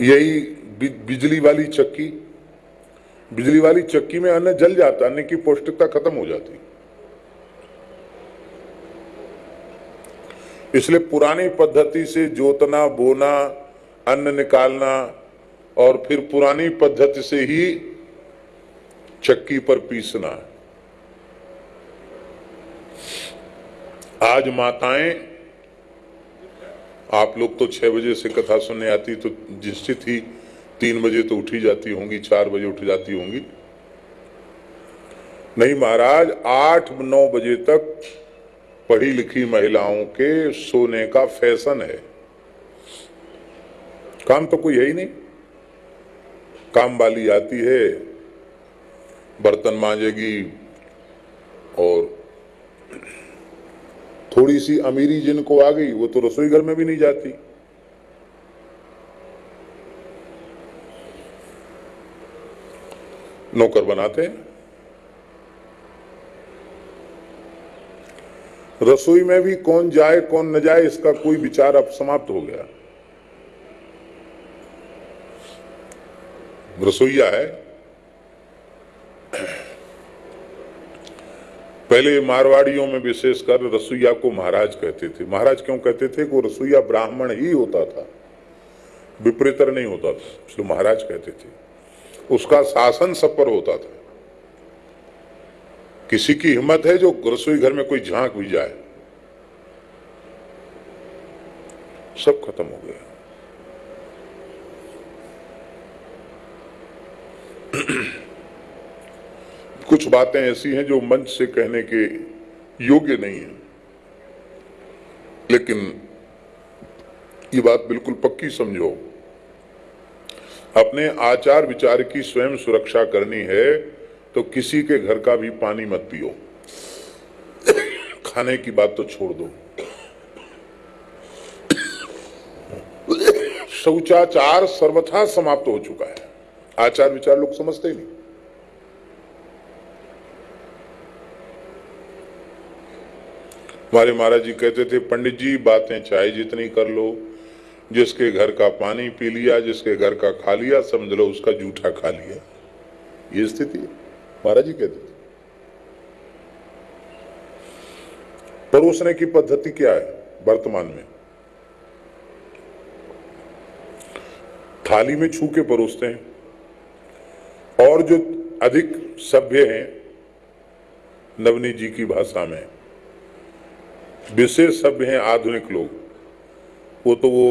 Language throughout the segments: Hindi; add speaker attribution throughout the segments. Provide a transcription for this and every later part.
Speaker 1: यही बिजली वाली चक्की, बिजली वाली चक्की में अन्न जल जाता, अन्न की पौष्टिकता खत्म हो जाती। इसलिए पुरानी पद्धति से जोतना, बोना, अन्न निकालना और फिर पुरानी पद्धति से ही चक्की पर पीसना। आज माताएं, आप लोग तो 6 बजे से कथा सुनने आती तो निश्चित ही 3 बजे तो उठी जाती होंगी, 4 बजे उठ जाती होंगी। नहीं महाराज, 8-9 बजे तक पढ़ी लिखी महिलाओं के सोने का फैशन है। काम तो कोई है ही नहीं। काम वाली आती है, बर्तन मांजेगी, और थोड़ी सी अमीरी जिनको आ गई वो तो रसोई घर में भी नहीं जाती। नौकर बनाते हैं। रसोई में भी कौन जाए कौन न जाए इसका कोई विचार अब समाप्त हो गया। रसोईया है। पहले मारवाड़ियों में विशेषकर रसोईया को महाराज कहते थे। महाराज क्यों कहते थे? कि वो रसोईया ब्राह्मण ही होता था, विपरीतर नहीं होता था, इसलिए महाराज कहते थे। उसका शासन सब पर होता था। किसी की हिम्मत है जो रसोई घर में कोई झांक भी जाए? सब खत्म हो गया। कुछ बातें ऐसी हैं जो मंच से कहने के योग्य नहीं है, लेकिन ये बात बिल्कुल पक्की समझो। अपने आचार विचार की स्वयं सुरक्षा करनी है तो किसी के घर का भी पानी मत पियो। खाने की बात तो छोड़ दो। शौचाचार सर्वथा समाप्त हो चुका है। आचार विचार लोग समझते ही नहीं। हमारे महाराज जी कहते थे, पंडित जी बातें चाहे जितनी कर लो, जिसके घर का पानी पी लिया, जिसके घर का खा लिया, समझ लो उसका जूठा खा लिया। ये स्थिति है। महाराज जी कहते थे। परोसने की पद्धति क्या है वर्तमान में? थाली में छू के परोसते हैं। और जो अधिक सभ्य हैं, नवनीत जी की भाषा में विशेष सभ्य हैं आधुनिक लोग, वो तो वो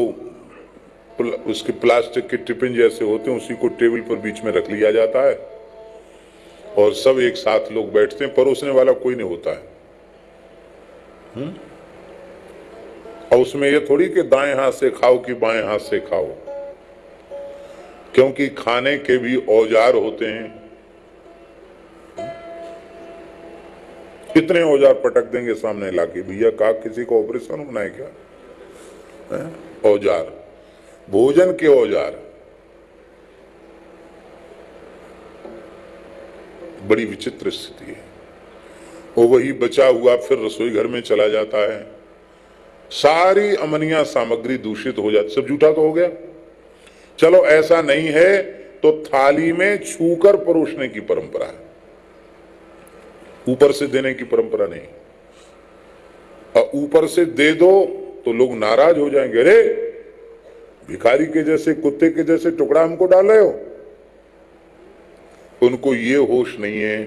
Speaker 1: उसके प्लास्टिक के टिफिन जैसे होते हैं, उसी को टेबल पर बीच में रख लिया जाता है और सब एक साथ लोग बैठते हैं। परोसने वाला कोई नहीं होता है। और उसमें ये थोड़ी कि दाएं हाथ से खाओ कि बाएं हाथ से खाओ, क्योंकि खाने के भी औजार होते हैं। कितने औजार पटक देंगे सामने लाके, भैया का किसी को ऑपरेशन होना है क्या? औजार, भोजन के औजार। बड़ी विचित्र स्थिति है। और वही बचा हुआ फिर रसोई घर में चला जाता है। सारी अमनिया सामग्री दूषित हो जाती। सब जूठा तो हो गया। चलो ऐसा नहीं है तो थाली में छूकर परोसने की परंपरा है, ऊपर से देने की परंपरा नहीं। और ऊपर से दे दो तो लोग नाराज हो जाएंगे, अरे भिखारी के जैसे, कुत्ते के जैसे टुकड़ा हमको डाल रहे हो। उनको ये होश नहीं है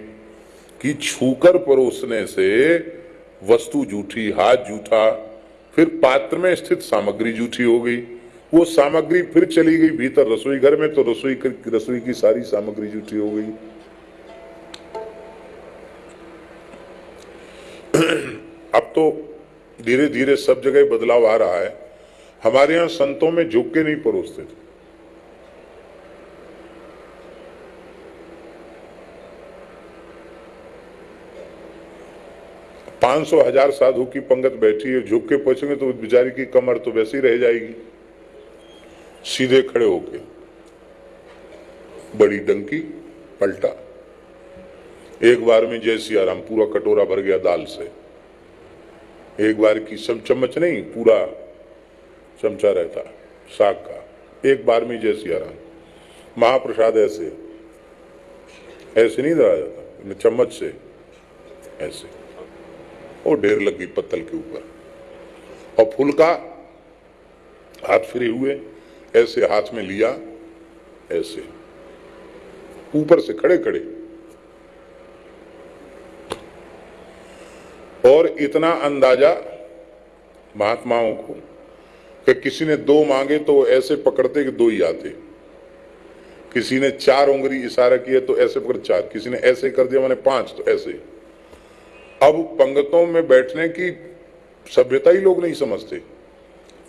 Speaker 1: कि छूकर परोसने से वस्तु जूठी, हाथ जूठा, फिर पात्र में स्थित सामग्री जूठी हो गई। वो सामग्री फिर चली गई भीतर रसोई घर में, तो रसोई की सारी सामग्री जूठी हो गई। अब तो धीरे धीरे सब जगह बदलाव आ रहा है। हमारे यहां संतों में झुक के नहीं परोसते थे। पांच सौ हजार साधु की पंगत बैठी है, झुक के पहुंचेंगे तो बेचारी की कमर तो वैसी रह जाएगी। सीधे खड़े होके बड़ी डंकी पलटा, एक बार में जय सिया राम, पूरा कटोरा भर गया दाल से। एक बार की सब चम्मच नहीं, पूरा चमचा रहता साग का, एक बार में जय सिया राम। महाप्रसाद ऐसे ऐसे नहीं धरा जाता, चम्मच से ऐसे, और ढेर लगी पत्तल के ऊपर, और फुलका हाथ फिरे हुए ऐसे हाथ में लिया, ऐसे ऊपर से खड़े खड़े, और इतना अंदाजा महात्माओं को कि किसी ने 2 मांगे तो ऐसे पकड़ते कि 2 ही आते, किसी ने 4 उंगली इशारा किए तो ऐसे पकड़ 4, किसी ने ऐसे कर दिया मैंने 5 तो ऐसे। अब पंगतों में बैठने की सभ्यता ही लोग नहीं समझते।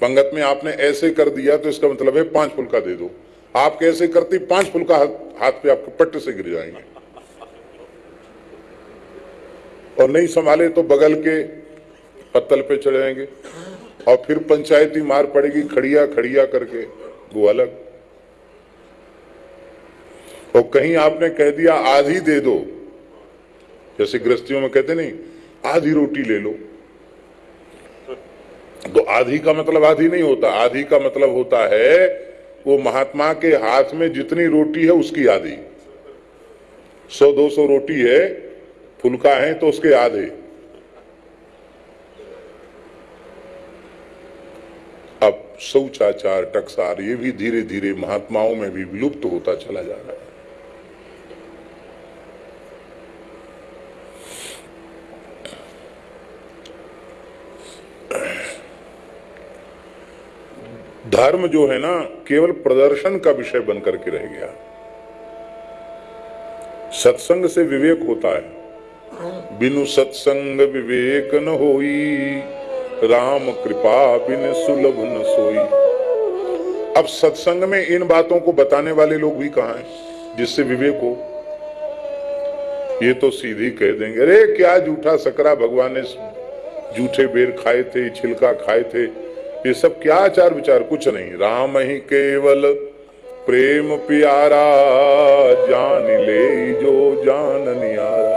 Speaker 1: पंगत में आपने ऐसे कर दिया तो इसका मतलब है 5 फुलका दे दो, आप कैसे करते 5 फुलका हाथ पे आपके पट्टे से गिर जाएंगे, और नहीं संभाले तो बगल के पत्तल पे चढ़ जाएंगे, और फिर पंचायती मार पड़ेगी खड़िया खड़िया करके, वो अलग। और कहीं आपने कह दिया आधी दे दो, जैसे गृहस्थियों में कहते नहीं आधी रोटी ले लो, तो आधी का मतलब आधी नहीं होता, आधी का मतलब होता है वो महात्मा के हाथ में जितनी रोटी है उसकी आधी। 100-200 रोटी है, फुलका है तो उसके आधे। अब शौचाचार टकसार ये भी धीरे धीरे महात्माओं में भी विलुप्त होता चला जा रहा है। धर्म जो है ना केवल प्रदर्शन का विषय बनकर के रह गया। सत्संग से विवेक होता है, बिनु सत्संग विवेक न होई, राम कृपा बिन सुलभ न सोई। अब सत्संग में इन बातों को बताने वाले लोग भी कहां हैं जिससे विवेक हो। ये तो सीधी कह देंगे अरे क्या जूठा सकरा भगवान ने जूठे बेर खाए थे, छिलका खाए थे, ये सब क्या आचार विचार, कुछ नहीं। राम ही केवल प्रेम प्यारा, जान ले जो जान नियारा।